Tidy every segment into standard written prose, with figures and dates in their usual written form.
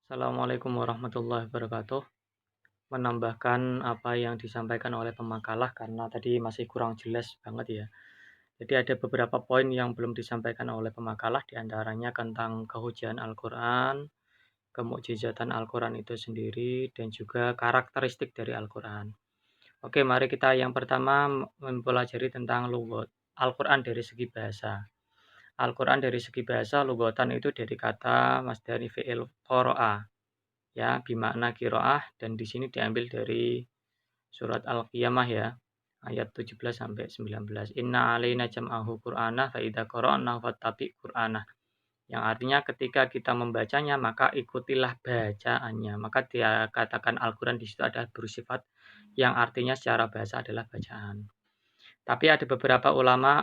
Assalamualaikum warahmatullahi wabarakatuh. Menambahkan apa yang disampaikan oleh pemakalah karena tadi masih kurang jelas banget ya. Jadi ada beberapa poin yang belum disampaikan oleh pemakalah diantaranya tentang kehujanan Al-Quran, kemukjizatan Al-Quran itu sendiri, dan juga karakteristik dari Al-Quran. Oke, mari kita yang pertama mempelajari tentang lugat Al-Quran dari segi bahasa. Al-Quran dari segi bahasa, lugatan itu dari kata masdari fi'il qoro'a, ya, bimakna qiraah, dan di sini diambil dari surat Al-Qiyamah ya, ayat 17 sampai 19. Inna alaina jam'ahu Qur'ana fa idza qara'nahu fattabi' Qur'anah. Yang artinya ketika kita membacanya maka ikutilah bacaannya. Maka dia katakan Al-Qur'an di situ adalah bersifat yang artinya secara bahasa adalah bacaan. Tapi ada beberapa ulama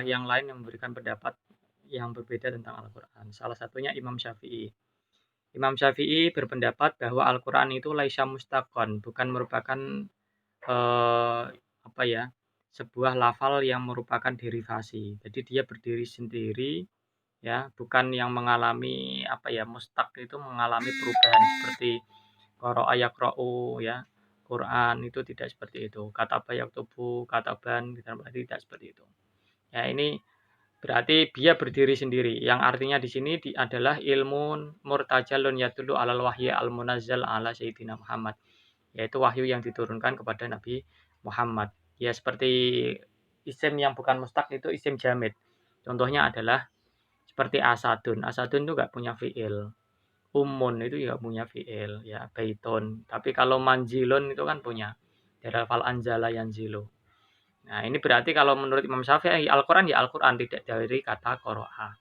yang lain yang memberikan pendapat yang berbeda tentang Al-Qur'an. Salah satunya Imam Syafi'i. Imam Syafi'i berpendapat bahwa Al-Quran itu laisa mustaqon, bukan merupakan eh, apa ya, sebuah lafal yang merupakan derivasi. Jadi dia berdiri sendiri, ya, bukan yang mengalami apa ya, mustaq itu mengalami perubahan seperti qara'a yaqra'u ya. Quran itu tidak seperti itu. Kata yaktubu, kataban tidak seperti itu. Ya, ini berarti dia berdiri sendiri, yang artinya di sini adalah ilmu murtajalun yatulu alal wahyi al-munazzal ala Sayyidina Muhammad, yaitu wahyu yang diturunkan kepada Nabi Muhammad. Ya seperti isim yang bukan mustaq itu isim jamid. Contohnya adalah seperti asadun. Asadun itu nggak punya fiil. Umun itu juga punya fiil, ya baiton. Tapi kalau manjilun itu kan punya. Dari lafal anjala yanzilu. Nah, ini berarti kalau menurut Imam Syafi'i Al-Quran ya Al-Quran, tidak dari kata qara'a.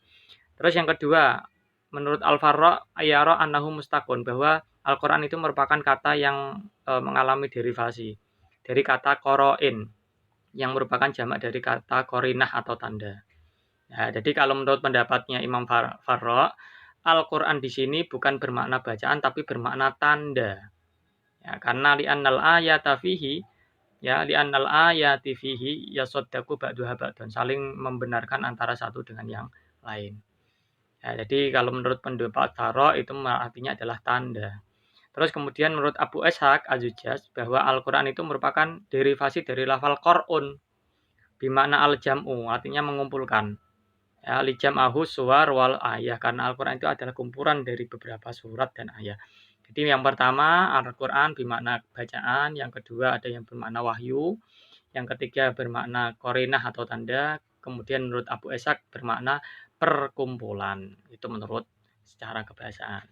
Terus yang kedua, menurut Al-Farra ayara annahu mustaqun, bahwa Al-Quran itu merupakan kata yang mengalami derivasi dari kata qoro'in yang merupakan jamak dari kata korinah atau tanda. Nah, jadi kalau menurut pendapatnya Imam Farra, Al-Quran di sini bukan bermakna bacaan tapi bermakna tanda. Ya, karena li'annal ayata fihi, ya li'annal ayati fihi yasaddaku ba'duha ba'dan, saling membenarkan antara satu dengan yang lain. Ya, jadi kalau menurut pendapat Faro itu artinya adalah tanda. Terus kemudian menurut Abu Ishaq Az-Zujjaj bahwa Al-Quran itu merupakan derivasi dari lafal Qur'un bimana al-jam'u, artinya mengumpulkan. Ya, li jam'ahu suwar wal ayah, karena Al-Quran itu adalah kumpulan dari beberapa surat dan ayat. Jadi yang pertama Al-Quran bermakna bacaan, yang kedua ada yang bermakna wahyu, yang ketiga bermakna korinah atau tanda, kemudian menurut Abu Ishaq bermakna perkumpulan. Itu menurut secara kebahasaan.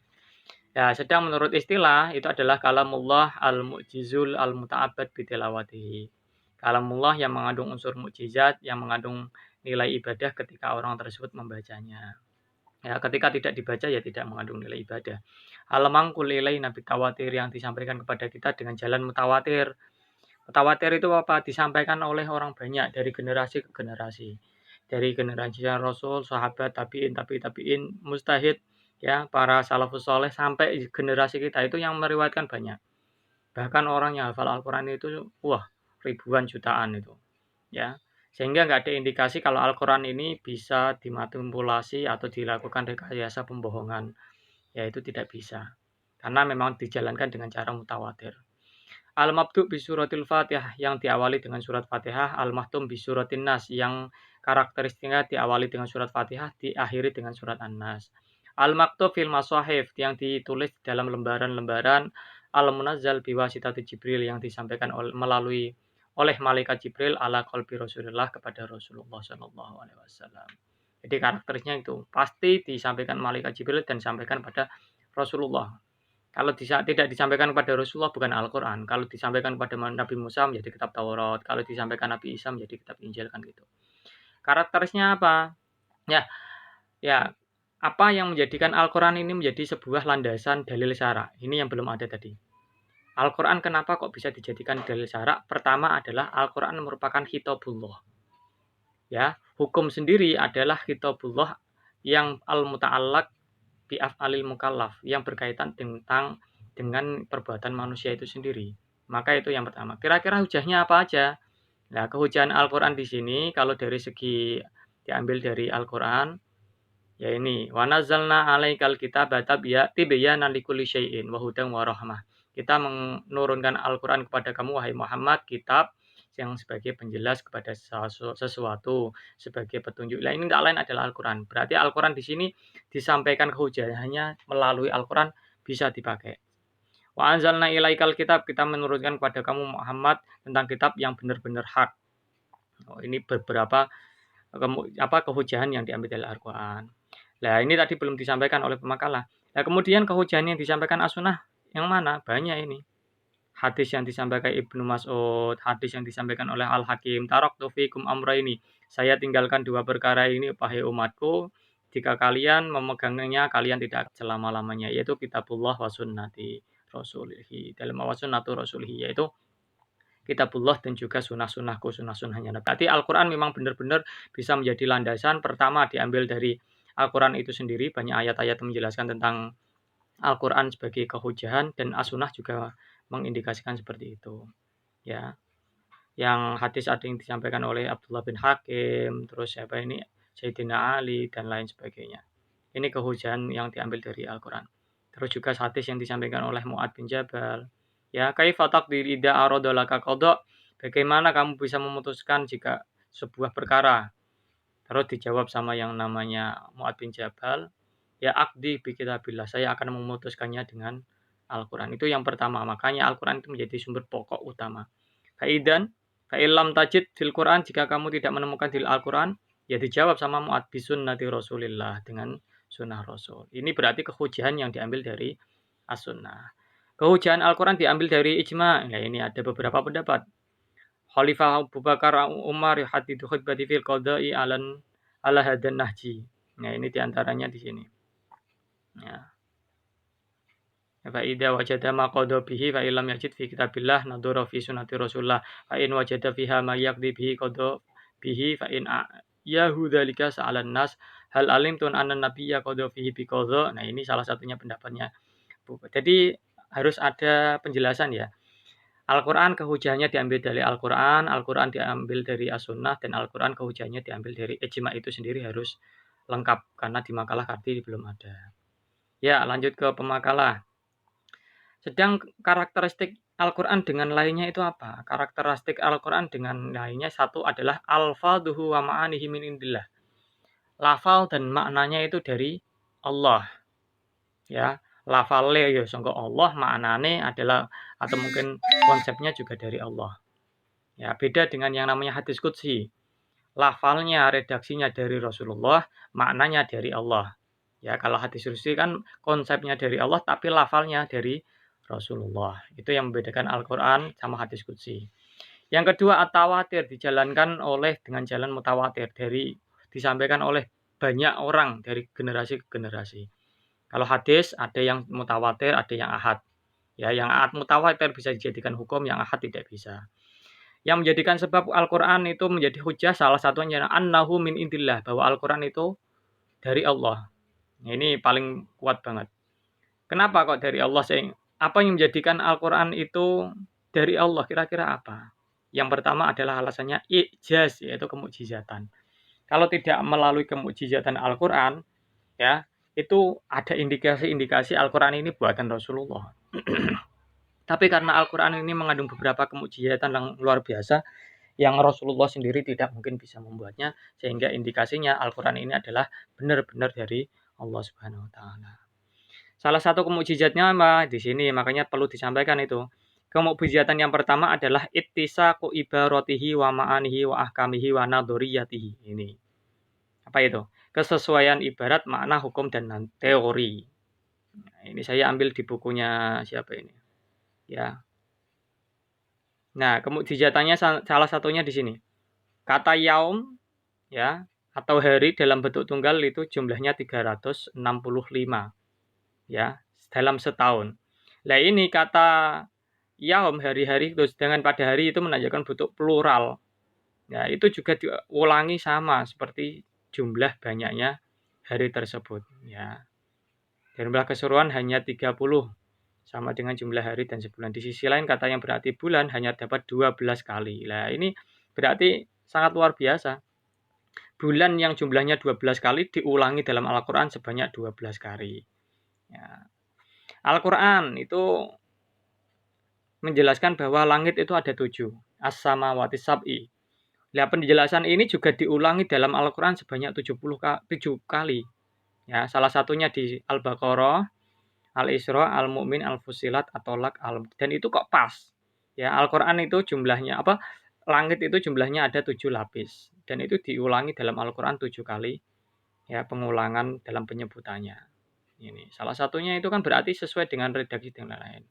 Ya, sedang menurut istilah itu adalah kalamullah al-mu'jizul al-muta'abbad bitilawatihi. Kalamullah yang mengandung unsur mukjizat, yang mengandung nilai ibadah ketika orang tersebut membacanya. Ya, ketika tidak dibaca ya tidak mengandung nilai ibadah. Al-mangkul ilai nabi tawatir, yang disampaikan kepada kita dengan jalan mutawatir. Mutawatir itu apa? Disampaikan oleh orang banyak dari generasi ke generasi. Dari generasi Rasul, sahabat, tabi'in, mustahid, ya, para salafus soleh sampai generasi kita itu yang meriwayatkan banyak. Bahkan orang yang hafal Al-Quran itu, wah, ribuan jutaan itu, ya. Sehingga nggak ada indikasi kalau Al-Quran ini bisa dimanipulasi atau dilakukan rekayasa pembohongan. Ya itu tidak bisa. Karena memang dijalankan dengan cara mutawatir. Al-Mabdu' bi suratil Fatihah, yang diawali dengan surat Fatihah, Al-Mahtum bi suratin Nas, yang karakteristiknya diawali dengan surat Fatihah, diakhiri dengan surat An-Nas. Al-Maktub fil Masahif, yang ditulis dalam lembaran-lembaran, Al-Munazzal bi wasitati Jibril, yang disampaikan melalui oleh malaikat Jibril ala qalbi Rasulullah, kepada Rasulullah sallallahu alaihi wasallam. Jadi karakteristiknya itu pasti disampaikan malaikat Jibril dan disampaikan pada Rasulullah. Kalau tidak disampaikan kepada Rasulullah bukan Al-Quran. Kalau disampaikan kepada Nabi Musa menjadi kitab Taurat. Kalau disampaikan Nabi Isa menjadi kitab Injil, kan gitu. Karakterisnya apa? Ya, ya, apa yang menjadikan Al-Quran ini menjadi sebuah landasan dalil syara? Ini yang belum ada tadi. Al-Quran kenapa kok bisa dijadikan dalil syara? Pertama adalah Al-Quran merupakan kitabullah. Ya, hukum sendiri adalah kitabullah yang al-muta'allaq bi af'alil mukallaf, yang berkaitan dengan perbuatan manusia itu sendiri. Maka itu yang pertama. Kira-kira hujahnya apa aja? Nah, kehujahan Al-Quran di sini kalau dari segi diambil dari Al-Quran, Ya ini, wa nazzalna 'alaikal kitaba tibyanan likulli syai'in wa hudan wa rahmah. Kita menurunkan Al-Qur'an kepada kamu wahai Muhammad, kitab yang sebagai penjelas kepada sesuatu, sebagai petunjuk. Lah ini tidak lain adalah Al-Qur'an. Berarti Al-Qur'an di sini disampaikan kehujahannya melalui Al-Qur'an bisa dipakai. Wa anzalna ilaikal kitab, kita menurunkan kepada kamu Muhammad tentang kitab yang benar-benar hak. Oh, ini beberapa kehujahan yang diambil dari Al-Qur'an. Nah, ini tadi belum disampaikan oleh pemakalah. Nah, kemudian kehujahan yang disampaikan As-Sunnah yang mana? Banyak ini. Hadis yang disampaikan Ibnu Mas'ud, hadis yang disampaikan oleh Al-Hakim, taraktu fikum amraini. Saya tinggalkan dua perkara ini wahai umatku, jika kalian memegangnya kalian tidak selama-lamanya, yaitu kitabullah wa sunnati rasulihi. Dalam wa sunnatu rasulihi, yaitu kitabullah dan juga sunnah-sunnahku, sunnah-sunnahnya. Berarti Al-Quran memang benar-benar bisa menjadi landasan. Pertama diambil dari Al-Quran itu sendiri, banyak ayat-ayat yang menjelaskan tentang Al-Quran sebagai kehujahan, dan As-Sunnah juga mengindikasikan seperti itu. Ya, yang hadis ada yang disampaikan oleh Abdullah bin Hakim, terus siapa ini, Sayyidina Ali, dan lain sebagainya. Ini kehujahan yang diambil dari Al-Quran. Terus juga hadis yang disampaikan oleh Mu'ad bin Jabal. Ya, kaifa taqdir idza arada laka qada? Bagaimana kamu bisa memutuskan jika sebuah perkara? Terus dijawab sama yang namanya Mu'ad bin Jabal, ya aqdi bi kitabillah, saya akan memutuskannya dengan Al-Quran. Itu yang pertama, makanya Al-Quran itu menjadi sumber pokok utama. Faidan, fa'ilam tajid fil Quran, jika kamu tidak menemukan di Al-Quran, ya dijawab sama Mu'ad bi sunnati Rasulillah, dengan sunnah Rasul. Ini berarti kehujahan yang diambil dari as-sunnah. Kehujahan Al-Quran diambil dari ijma'. Nah, ini ada beberapa pendapat. Khalifah Abu Bakar Umar hadithu khutbati fil qada'i ala hadan nahji. Nah, ini diantaranya di sini. Ya. Fa idza wajada ma qada bihi fa illam yajid fi kitabillah nadhara fi sunnati Rasulullah fa in wajada fiha ma yaqdi bihi qada bihi fa in yahu dzalika sa'alan nas hal alimtun anna nabiyya qada fihi bi qada. Nah, ini salah satunya pendapatnya. Jadi harus ada penjelasan ya. Al-Quran kehujahannya diambil dari Al-Quran, Al-Quran diambil dari As-Sunnah, dan Al-Quran kehujahannya diambil dari ijma' itu sendiri harus lengkap, karena di makalah Karti belum ada. Ya, lanjut ke pemakalah. Sedang karakteristik Al-Quran dengan lainnya itu apa? Karakteristik Al-Quran dengan lainnya satu adalah alfadhuhu wa ma'anihi min indillah. Lafal dan maknanya itu dari Allah. Ya, lafale ya sangka Allah, maknane adalah atau mungkin konsepnya juga dari Allah. Ya, beda dengan yang namanya hadis qudsi. Lafalnya, redaksinya dari Rasulullah, maknanya dari Allah. Ya, kalau hadis qudsi kan konsepnya dari Allah tapi lafalnya dari Rasulullah. Itu yang membedakan Al-Qur'an sama hadis qudsi. Yang kedua, at-tawatir dijalankan dengan jalan mutawatir, disampaikan oleh banyak orang dari generasi ke generasi. Kalau hadis ada yang mutawatir, ada yang ahad. Ya, yang ahad mutawatir bisa dijadikan hukum, yang ahad tidak bisa. Yang menjadikan sebab Al-Quran itu menjadi hujah salah satunya annahu min indillah, bahwa Al-Quran itu dari Allah. Ini paling kuat banget. Kenapa kok dari Allah? Apa yang menjadikan Al-Quran itu dari Allah? Kira-kira apa? Yang pertama adalah alasannya ijaz, yaitu kemukjizatan. Kalau tidak melalui kemukjizatan Al-Quran, ya, itu ada indikasi-indikasi Al-Quran ini buatan Rasulullah. Tapi karena Al-Quran ini mengandung beberapa kemukjizatan yang luar biasa, yang Rasulullah sendiri tidak mungkin bisa membuatnya, sehingga indikasinya Al-Quran ini adalah benar-benar dari Allah Subhanahu wa Ta'ala. Salah satu kemukjizatnya di sini, makanya perlu disampaikan itu. Kemukjizatan yang pertama adalah ittisaqu ibaratihi wa ma'anihi wa ahkamihi wa nadhuriyatihi. Ini. Apa itu? Kesesuaian ibarat, makna, hukum, dan teori. Nah, ini saya ambil di bukunya siapa ini? Ya. Nah, kemukjizatannya salah satunya di sini. Kata yaum, ya, atau hari dalam bentuk tunggal itu jumlahnya 365, ya, dalam setahun. Nah, ini kata yaum, hari-hari, sedangkan pada hari itu menunjukkan bentuk plural. Ya, itu juga diulangi sama seperti jumlah banyaknya hari tersebut, ya. Jumlah keseluruhan hanya 30, sama dengan jumlah hari dan sebulan. Di sisi lain kata yang berarti bulan hanya dapat 12 kali. Nah, ini berarti sangat luar biasa. bulan yang jumlahnya 12 kali diulangi dalam Al-Quran sebanyak 12 kali. Ya. Al-Quran itu menjelaskan bahwa langit itu ada 7. As-samawati sab'i. Nah, penjelasan ini juga diulangi dalam Al-Quran sebanyak 7 kali. Ya, salah satunya di Al-Baqarah, Al-Isra, Al-Mu'min, Al-Fussilat, At-Tolak, dan itu kok pas. Ya, Al-Quran itu jumlahnya apa? Langit itu jumlahnya ada 7 lapis dan itu diulangi dalam Al-Quran 7 kali. Ya, pengulangan dalam penyebutannya. Ini salah satunya itu kan berarti sesuai dengan redaksi dan lain-lain.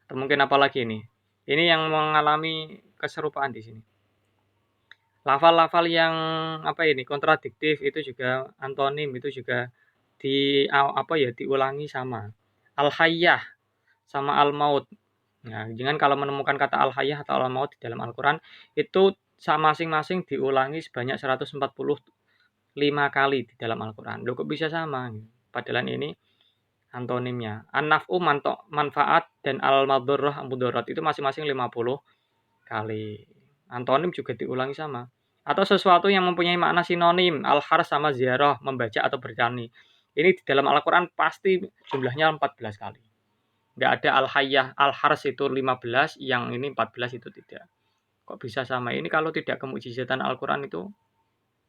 Atau mungkin apa lagi ini? Ini yang mengalami keserupaan di sini. Lafal-lafal yang apa ini kontradiktif itu juga antonim itu juga diulangi sama. Al-hayyah sama al-maut. Nah, jangan kalau menemukan kata al-hayyah atau al-maut di dalam Al-Qur'an itu masing-masing diulangi sebanyak 145 kali di dalam Al-Qur'an. Loh kok bisa sama? Padahal ini antonimnya. An-naf'u manfaat dan al-madharrah mudarat itu masing-masing 50 kali. Antonim juga diulangi sama. Atau sesuatu yang mempunyai makna sinonim, al-hars sama ziarah, membaca atau bertani. Ini di dalam Al-Quran pasti jumlahnya 14 kali. Nggak ada al-hayyah, al-hars itu 15, yang ini 14 itu tidak. Kok bisa sama? Ini kalau tidak kemukjizatan Al-Quran itu,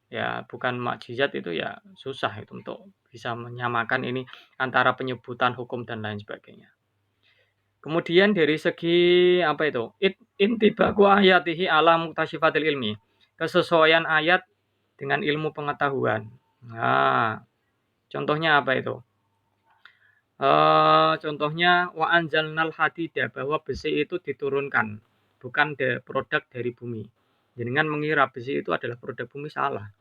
ya bukan mukjizat itu ya susah itu untuk bisa menyamakan ini antara penyebutan hukum dan lain sebagainya. Kemudian dari segi apa itu? Intibaku ayatihi ala muktasifatil ilmi. Kesesuaian ayat dengan ilmu pengetahuan. Nah, contohnya apa itu? Contohnya wa anzalnal hadida, bahwa besi itu diturunkan, bukan produk dari bumi. Jangan mengira besi itu adalah produk bumi, salah.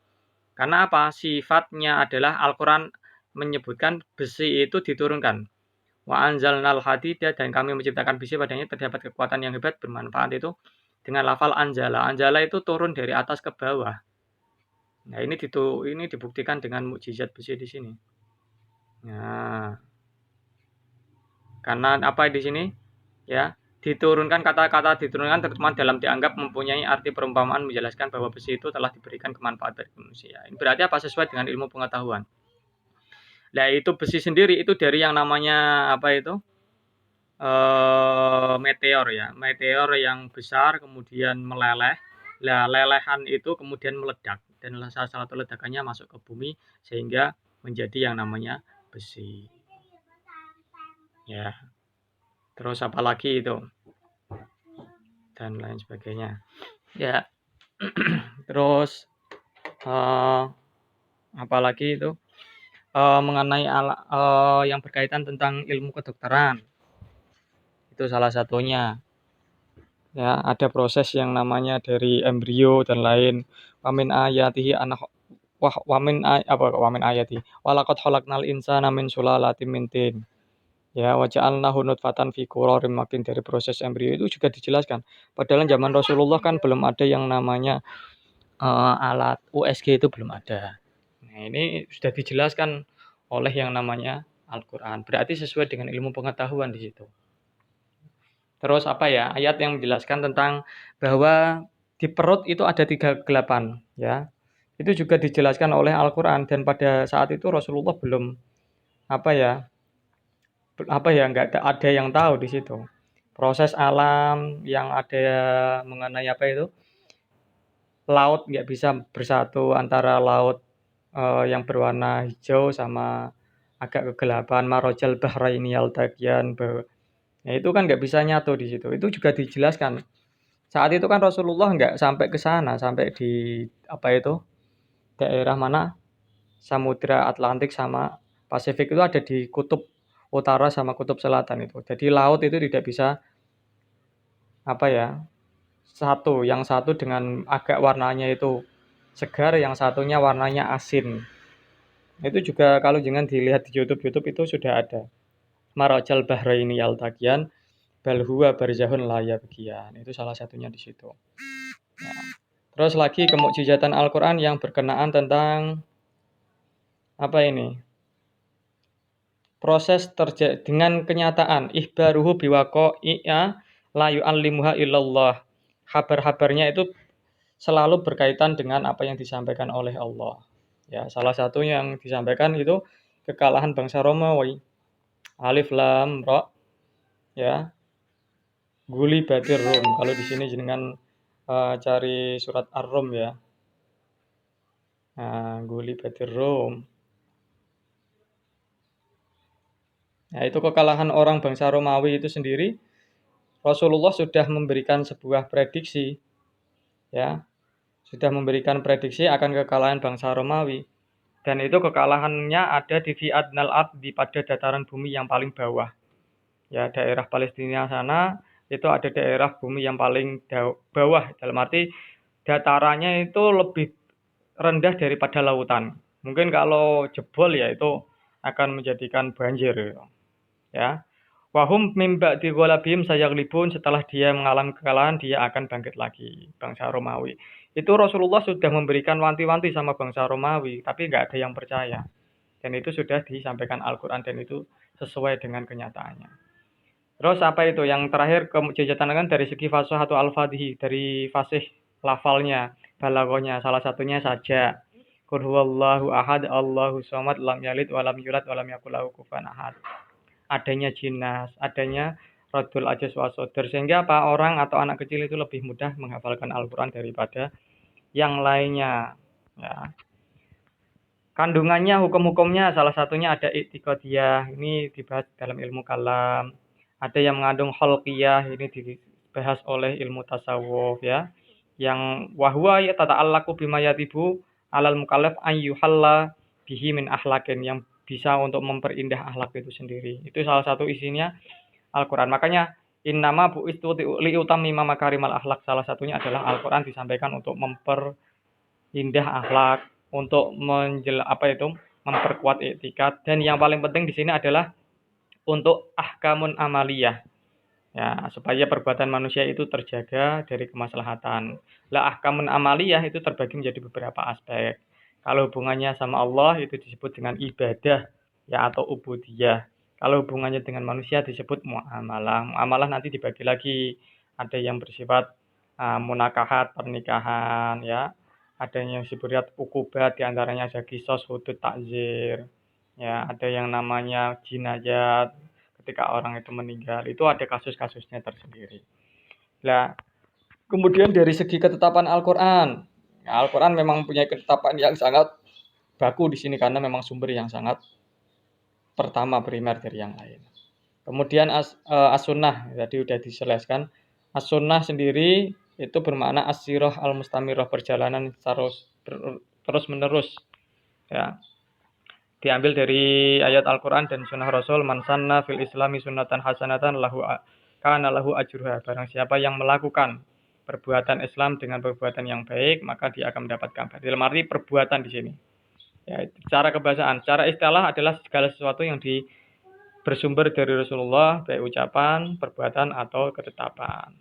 Karena apa? Sifatnya adalah Al-Quran menyebutkan besi itu diturunkan. Wa anzalnal hadida, dan kami menciptakan besi padanya terdapat kekuatan yang hebat bermanfaat itu dengan lafal anzala. Anzala itu turun dari atas ke bawah. Nah, ini dibuktikan dengan mukjizat besi di sini. Nah, karena apa di sini? Ya, diturunkan, kata-kata diturunkan terutama dalam dianggap mempunyai arti perumpamaan menjelaskan bahwa besi itu telah diberikan kemanfaatan bagi manusia. Ini berarti apa? Sesuai dengan ilmu pengetahuan. Nah, itu besi sendiri itu dari yang namanya apa itu? Meteor ya. Meteor yang besar kemudian meleleh. Nah, lelehan itu kemudian meledak dan salah satu ledakannya masuk ke bumi sehingga menjadi yang namanya besi. Ya. Terus apa lagi itu? Dan lain sebagainya. Ya. Terus apalagi itu mengenai yang berkaitan tentang ilmu kedokteran, itu salah satunya. Ya, ada proses yang namanya dari embrio dan lain. Wamin ayatihi anak wamin ayati walaqad khalaqnal insana min sulalatin min tin. Ya, waja'alnahu nutfatan fi qararin makin, dari proses embrio itu juga dijelaskan. Padahal zaman Rasulullah kan belum ada yang namanya alat USG, itu belum ada. Nah, ini sudah dijelaskan oleh yang namanya Al-Qur'an. Berarti sesuai dengan ilmu pengetahuan di situ. Terus apa ya? Ayat yang menjelaskan tentang bahwa di perut itu ada 3 kegelapan, ya. Itu juga dijelaskan oleh Al-Qur'an, dan pada saat itu Rasulullah belum nggak ada yang tahu di situ. Proses alam yang ada mengenai laut nggak bisa bersatu antara laut yang berwarna hijau sama agak kegelapan, marajal bahraini yaltaqiyan. Nah, itu kan nggak bisa nyatu di situ. Itu juga dijelaskan. Saat itu kan Rasulullah nggak sampai ke sana, sampai di daerah mana? Samudra Atlantik sama Pasifik itu ada di kutub utara sama kutub selatan itu. Jadi laut itu tidak bisa satu. Yang satu dengan agak warnanya itu segar, yang satunya warnanya asin. Itu juga kalau jangan dilihat di YouTube itu sudah ada. Marajal bahraini yaltaqiyan bal huwa barzahun la yabghiyan. Itu salah satunya di situ. Nah, terus lagi kemukjizatan Al-Qur'an yang berkenaan tentang proses dengan kenyataan, ihbaruhu biwaqa'i'a la yu'allimuha illallah. Kabar-kabarnya itu selalu berkaitan dengan apa yang disampaikan oleh Allah. Ya, salah satu yang disampaikan itu kekalahan bangsa Romawi. Alif lam ra, ya. Gulibatir Rum. Kalau di sini jenengan cari surat Ar-Rum ya. Nah, Gulibatir Rum. Nah, itu kekalahan orang bangsa Romawi itu sendiri, Rasulullah sudah memberikan sebuah prediksi, ya, sudah memberikan prediksi akan kekalahan bangsa Romawi. Dan itu kekalahannya ada di Fi'adnal Ard, di pada dataran bumi yang paling bawah. Ya, daerah Palestina sana itu ada daerah bumi yang paling bawah, dalam arti datarannya itu lebih rendah daripada lautan. Mungkin kalau jebol ya itu akan menjadikan banjir, ya. Wahum mimba di golabim sayaglibun, setelah dia mengalami kekalahan dia akan bangkit lagi, bangsa Romawi. Itu Rasulullah sudah memberikan wanti-wanti sama bangsa Romawi, tapi nggak ada yang percaya. Dan itu sudah disampaikan Al-Quran dan itu sesuai dengan kenyataannya. Terus apa itu? Yang terakhir kemujizatan kan dari segi fasih atau al-fadhi, dari fasih lafalnya, balagonya, salah satunya saja. Qul huwallahu ahad, Allahu somad, lam yalid, walam yulad, walam yakul lahu kufuwan ahad. Adanya jinas, adanya radul ajaz wasodar. Sehingga apa? Orang atau anak kecil itu lebih mudah menghafalkan Al-Quran daripada yang lainnya. Ya. Kandungannya, hukum-hukumnya, salah satunya ada i'tiqadiyah, ini dibahas dalam ilmu kalam. Ada yang mengandung khalqiyah, ini dibahas oleh ilmu tasawuf ya. Yang wahwa ya tata'allaku bima yatibu alal mukallaf an yuhalla bihi min akhlaqin, yang bisa untuk memperindah akhlak itu sendiri. Itu salah satu isinya Al-Quran. Makanya innama bu'istu liutamima makarimal akhlak, salah satunya adalah Al-Quran disampaikan untuk memperindah akhlak, untuk memperkuat etikat, dan yang paling penting di sini adalah untuk ahkamun amaliyah, ya, supaya perbuatan manusia itu terjaga dari kemaslahatan. Lah ahkamun amaliyah itu terbagi menjadi beberapa aspek. Kalau hubungannya sama Allah itu disebut dengan ibadah, ya, atau ubudiyah. Kalau hubungannya dengan manusia disebut muamalah. Muamalah nanti dibagi lagi, ada yang bersifat munakahat, pernikahan, ya. Ada yang bersifat ukubat, diantaranya ada kisos, hudud, takzir. Ya, ada yang namanya jinayat, ketika orang itu meninggal, itu ada kasus-kasusnya tersendiri. Nah, kemudian dari segi ketetapan Al-Quran, ya, Al-Quran memang punya ketetapan yang sangat baku di sini karena memang sumber yang sangat pertama primer dari yang lain. Kemudian as-sunnah, tadi sudah dijelaskan. As-sunnah sendiri itu bermakna as-sirah al-mustamirah, perjalanan terus menerus, ya. Diambil dari ayat Al-Quran dan sunnah Rasul, man sanna fil islami sunnatan hasanatan lahu kana lahu ajruha. Barang siapa yang melakukan perbuatan Islam dengan perbuatan yang baik, maka dia akan mendapatkan. Dalam arti perbuatan di sini. Ya, cara kebahasaan, cara istilah adalah segala sesuatu yang bersumber dari Rasulullah, baik ucapan, perbuatan, atau ketetapan.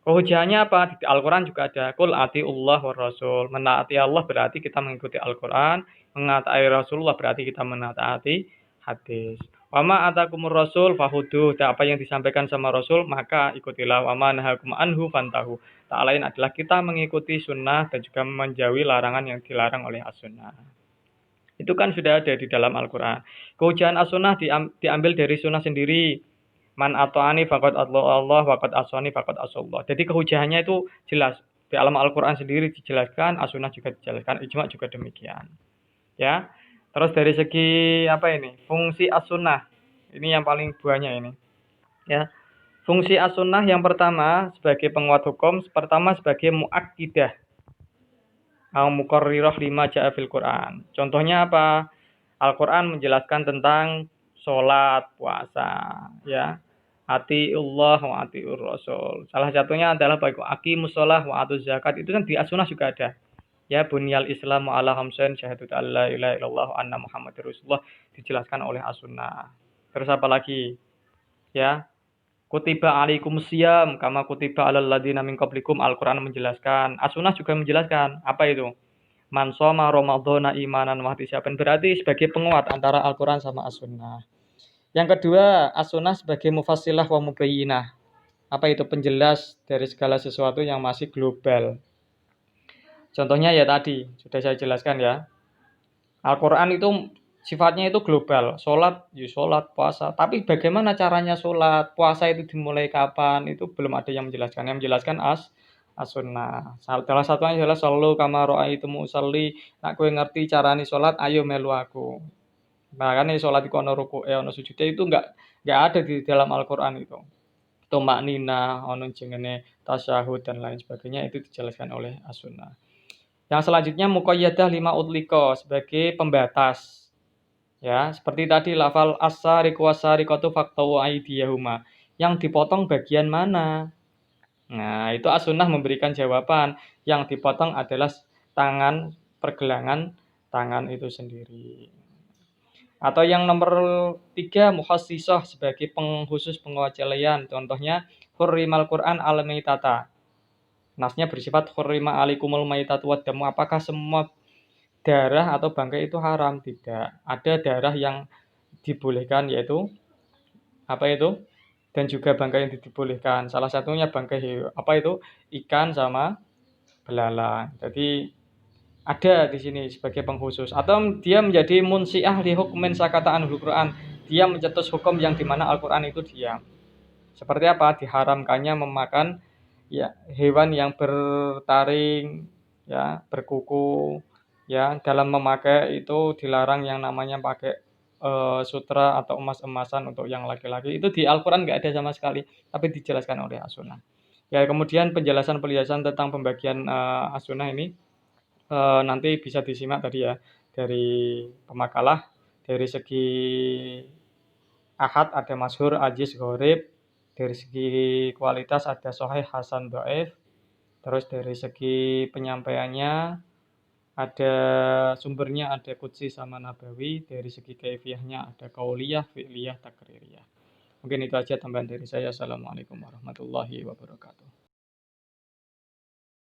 Kehujahannya apa? Di Al-Quran juga ada. Qul atiullah wa rasul. Menaati Allah berarti kita mengikuti Al-Quran. Menaati Rasulullah berarti kita menaati hadis. Wama atakumur rasul fahuduh. Apa yang disampaikan sama Rasul maka ikutilah. Wama nahakum anhu fantahu. Tak lain adalah kita mengikuti sunnah dan juga menjauhi larangan yang dilarang oleh as-sunnah. Itu kan sudah ada di dalam Al-Quran. Kehujahan as-sunnah diambil dari sunnah sendiri. Man ato'ani faqad Allah, faqad aswani faqad asallah. Jadi kehujahannya itu jelas. Di alam Al-Quran sendiri dijelaskan, as-sunnah juga dijelaskan, ijma juga demikian. Ya. Terus dari segi apa ini? Fungsi as-sunnah. Ini yang paling banyak ini. Ya. Fungsi as-sunnah yang pertama sebagai penguat hukum, pertama sebagai muakkidah. Muqarrirah lima ja'a fil Quran. Contohnya apa? Al-Quran menjelaskan tentang sholat, puasa, ya. Atiullah wa atiur rasul. Salah satunya adalah baik aqimus shalah wa atuz zakat. Itu kan di as-sunnah juga ada. Ya, bunyal islamu ala khamsin syahadatu alla ilaha illallah anna muhammadur rasulullah, dijelaskan oleh as-sunnah. Terus apa lagi? Ya. Kutiba alaikumus syiyam kama kutiba alal ladzina min qablikum. Al-Quran menjelaskan. As-sunnah juga menjelaskan. Apa itu? Man shoma ramadhana imanan wa ihtisaban. Berarti sebagai penguat antara Al-Quran sama as-sunnah. Yang kedua, as-sunnah sebagai mufassilah wa mubayyinah. Apa itu? Penjelas dari segala sesuatu yang masih global. Contohnya ya tadi, sudah saya jelaskan ya. Al-Quran itu sifatnya itu global, sholat, ya sholat, puasa. Tapi bagaimana caranya sholat, puasa itu dimulai kapan, itu belum ada yang menjelaskan. Yang menjelaskan as-sunnah. Salah satunya adalah shollu kama ra'aitumuni usolli. Nak kowe ngerti carane sholat, ayo melu aku. Makanya sholat iku ana rukuke, ana sujude itu enggak ada di dalam Al-Quran itu. Tumakninah, ono jenenge tasyahud dan lain sebagainya itu dijelaskan oleh as-sunnah. Yang selanjutnya muqayyadah lima utliko sebagai pembatas. Ya, seperti tadi lafal as-sariqu was-sariqatu faqta'u aydiyahuma. Yang dipotong bagian mana? Nah, itu as-sunnah memberikan jawaban. Yang dipotong adalah tangan, pergelangan tangan itu sendiri. Atau yang nomor 3 mukhassisah sebagai pengkhusus pengecualian. Contohnya hurrimal Qur'an al-maitata. Nasnya bersifat hurrima alikumul maitatu wad-damu. Apakah semua darah atau bangkai itu haram? Tidak. Ada darah yang dibolehkan yaitu apa itu? Dan juga bangkai yang dibolehkan. Salah satunya bangkai ikan sama belalang. Jadi ada di sini sebagai pengkhusus. Atau dia menjadi munsiah li hukmin sakata anhul Qur'an. Dia mencetus hukum yang dimana Al-Quran itu diam. Seperti apa? Diharamkannya memakan ya hewan yang bertaring, ya berkuku, ya dalam memakai itu dilarang yang namanya pakai sutra atau emas-emasan untuk yang laki-laki. Itu di Al-Quran nggak ada sama sekali, tapi dijelaskan oleh as-sunnah. Ya kemudian penjelasan-penjelasan tentang pembagian as-sunnah ini nanti bisa disimak tadi ya dari pemakalah dari segi ahad ada masyhur, ajiz, gharib. Dari segi kualitas ada sahih, hasan, dhaif. Terus dari segi penyampaiannya ada sumbernya ada qudsi sama nabawi. Dari segi kaifiyahnya ada qauliyah, fi'liyah, takririyah. Mungkin itu aja tambahan dari saya. Assalamualaikum warahmatullahi wabarakatuh.